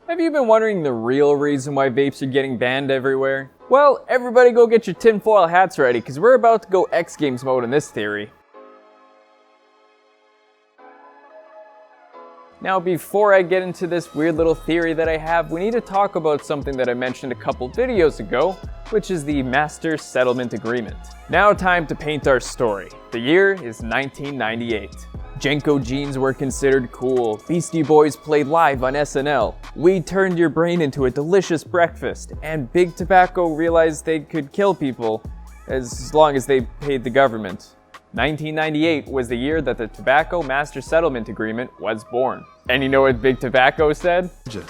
Have you been wondering the real reason why vapes are getting banned everywhere? Well, everybody go get your tinfoil hats ready, because we're about to go X Games mode in this theory. Now, before I get into this weird little theory that I have, we need to talk about something that I mentioned a couple videos ago, which is the Master Settlement Agreement. Now time to paint our story. The year is 1998. Jenko jeans were considered cool, Beastie Boys played live on SNL, weed turned your brain into a delicious breakfast, and Big Tobacco realized they could kill people as long as they paid the government. 1998 was the year that the Tobacco Master Settlement Agreement was born. And you know what Big Tobacco said? So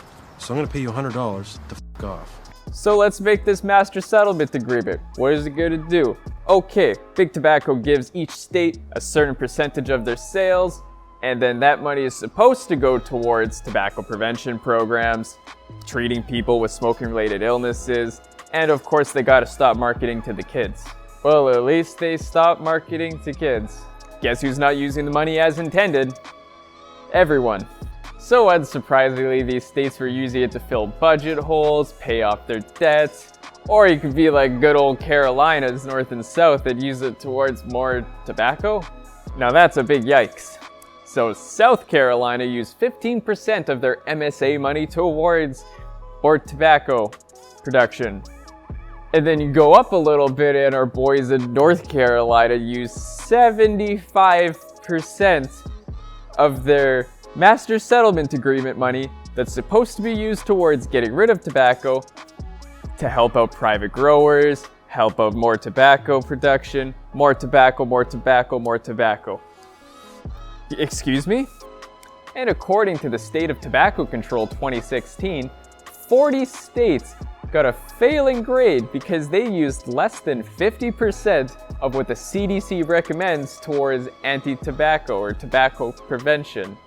I'm gonna pay you $100 to f*** off. So let's make this Master Settlement Agreement. What is it gonna do? Okay, Big Tobacco gives each state a certain percentage of their sales, and then that money is supposed to go towards tobacco prevention programs, treating people with smoking-related illnesses, and of course they gotta stop marketing to the kids. Well, at least they stopped marketing to kids. Guess who's not using the money as intended? Everyone. So unsurprisingly, these states were using it to fill budget holes, pay off their debts, or you could be like good old Carolinas, North and South, and use it towards more tobacco. Now that's a big yikes. So South Carolina used 15% of their MSA money towards more tobacco production. And then you go up a little bit and our boys in North Carolina use 75% of their Master Settlement Agreement money that's supposed to be used towards getting rid of tobacco to help out private growers, help out more tobacco production, more tobacco, more tobacco, more tobacco. Excuse me? And according to the State of Tobacco Control 2016, 40 states got a failing grade because they used less than 50% of what the CDC recommends towards anti-tobacco or tobacco prevention.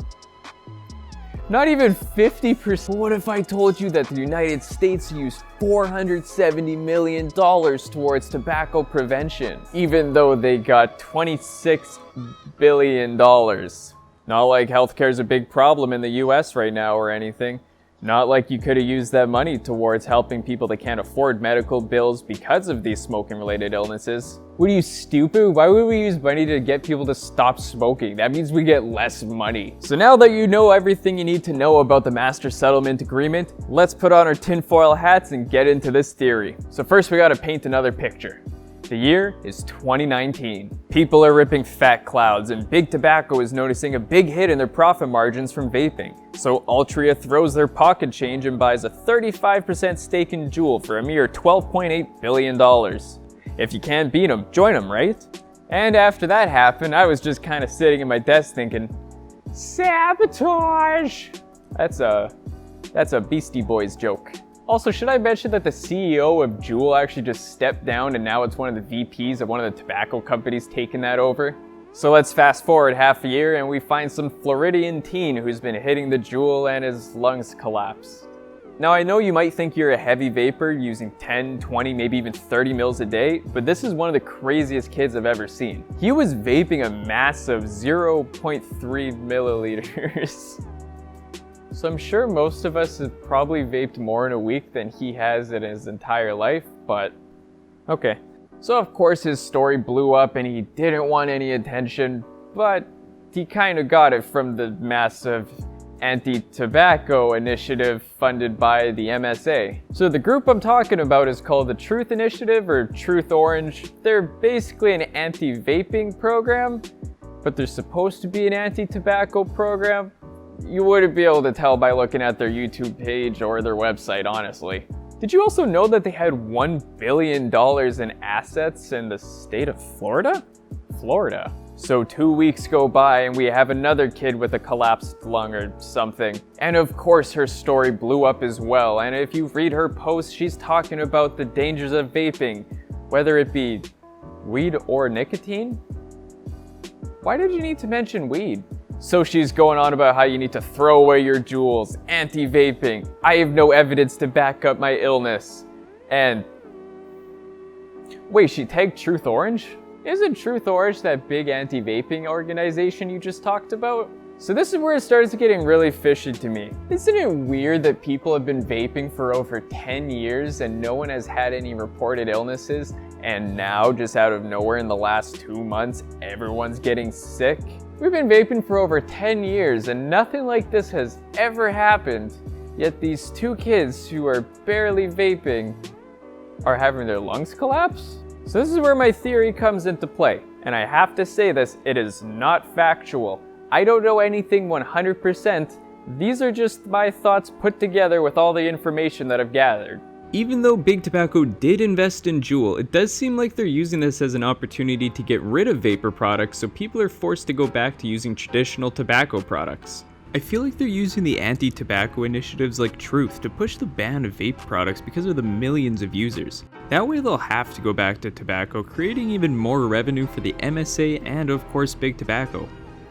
Not even 50%. What if I told you that the United States used $470 million towards tobacco prevention, even though they got $26 billion? Not like healthcare is a big problem in the US right now or anything. Not like you could have used that money towards helping people that can't afford medical bills because of these smoking-related illnesses. What are you, stupid? Why would we use money to get people to stop smoking? That means we get less money. So now that you know everything you need to know about the Master Settlement Agreement, let's put on our tinfoil hats and get into this theory. So first we gotta paint another picture. The year is 2019. People are ripping fat clouds and Big Tobacco is noticing a big hit in their profit margins from vaping. So Altria throws their pocket change and buys a 35% stake in Juul for a mere $12.8 billion. If you can't beat them, join them, right? And after that happened, I was just kind of sitting at my desk thinking, sabotage! That's a Beastie Boys joke. Also, should I mention that the CEO of Juul actually just stepped down and now it's one of the VPs of one of the tobacco companies taking that over? So let's fast forward half a year and we find some Floridian teen who's been hitting the Juul and his lungs collapse. Now I know you might think you're a heavy vapor using 10, 20, maybe even 30 mils a day, but this is one of the craziest kids I've ever seen. He was vaping a massive 0.3 milliliters. So I'm sure most of us have probably vaped more in a week than he has in his entire life, but okay. So of course his story blew up and he didn't want any attention, but he kind of got it from the massive anti-tobacco initiative funded by the MSA. So the group I'm talking about is called the Truth Initiative or Truth Orange. They're basically an anti-vaping program, but they're supposed to be an anti-tobacco program. You wouldn't be able to tell by looking at their YouTube page or their website, honestly. Did you also know that they had $1 billion in assets in the state of Florida? Florida. So 2 weeks go by and we have another kid with a collapsed lung or something. And of course her story blew up as well. And if you read her post, she's talking about the dangers of vaping, whether it be weed or nicotine. Why did you need to mention weed? So she's going on about how you need to throw away your Juuls, anti-vaping, I have no evidence to back up my illness, and... Wait, she tagged Truth Orange? Isn't Truth Orange that big anti-vaping organization you just talked about? So this is where it starts getting really fishy to me. Isn't it weird that people have been vaping for over 10 years and no one has had any reported illnesses, and now just out of nowhere in the last 2 months, everyone's getting sick? We've been vaping for over 10 years and nothing like this has ever happened, yet these 2 kids who are barely vaping are having their lungs collapse? So this is where my theory comes into play, and I have to say this, it is not factual. I don't know anything 100%, these are just my thoughts put together with all the information that I've gathered. Even though Big Tobacco did invest in Juul, it does seem like they're using this as an opportunity to get rid of vapor products, so people are forced to go back to using traditional tobacco products. I feel like they're using the anti-tobacco initiatives like Truth to push the ban of vape products because of the millions of users. That way they'll have to go back to tobacco, creating even more revenue for the MSA and of course Big Tobacco.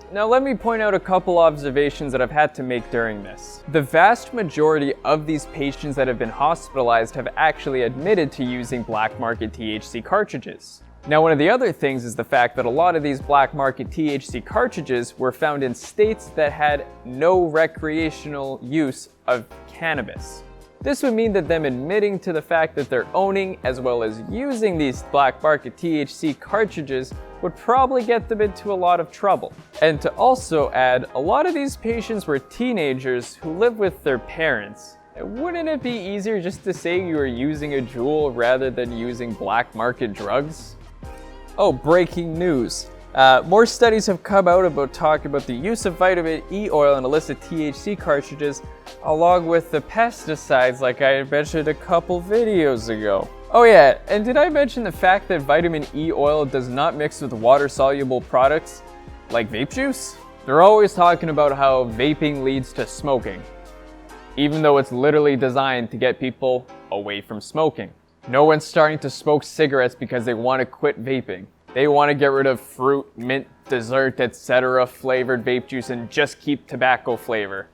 Now let me point out a couple observations that I've had to make during this. The vast majority of these patients that have been hospitalized have actually admitted to using black market THC cartridges. Now one of the other things is the fact that a lot of these black market THC cartridges were found in states that had no recreational use of cannabis. This would mean that them admitting to the fact that they're owning as well as using these black market THC cartridges would probably get them into a lot of trouble. And to also add, a lot of these patients were teenagers who live with their parents. Wouldn't it be easier just to say you were using a Juul rather than using black market drugs? Oh, breaking news. More studies have come out about talking about the use of vitamin E oil in illicit THC cartridges, along with the pesticides like I mentioned a couple videos ago. Oh yeah, and did I mention the fact that vitamin E oil does not mix with water-soluble products like vape juice? They're always talking about how vaping leads to smoking, even though it's literally designed to get people away from smoking. No one's starting to smoke cigarettes because they want to quit vaping. They want to get rid of fruit, mint, dessert, etc. flavored vape juice and just keep tobacco flavor.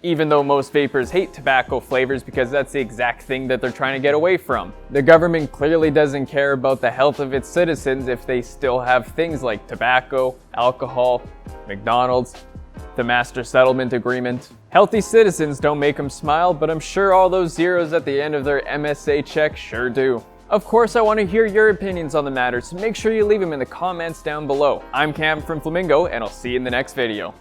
Even though most vapors hate tobacco flavors because that's the exact thing that they're trying to get away from. The government clearly doesn't care about the health of its citizens if they still have things like tobacco, alcohol, McDonald's, the Master Settlement Agreement. Healthy citizens don't make them smile, but I'm sure all those zeros at the end of their MSA check sure do. Of course, I want to hear your opinions on the matter, so make sure you leave them in the comments down below. I'm Cam from Flamingo, and I'll see you in the next video.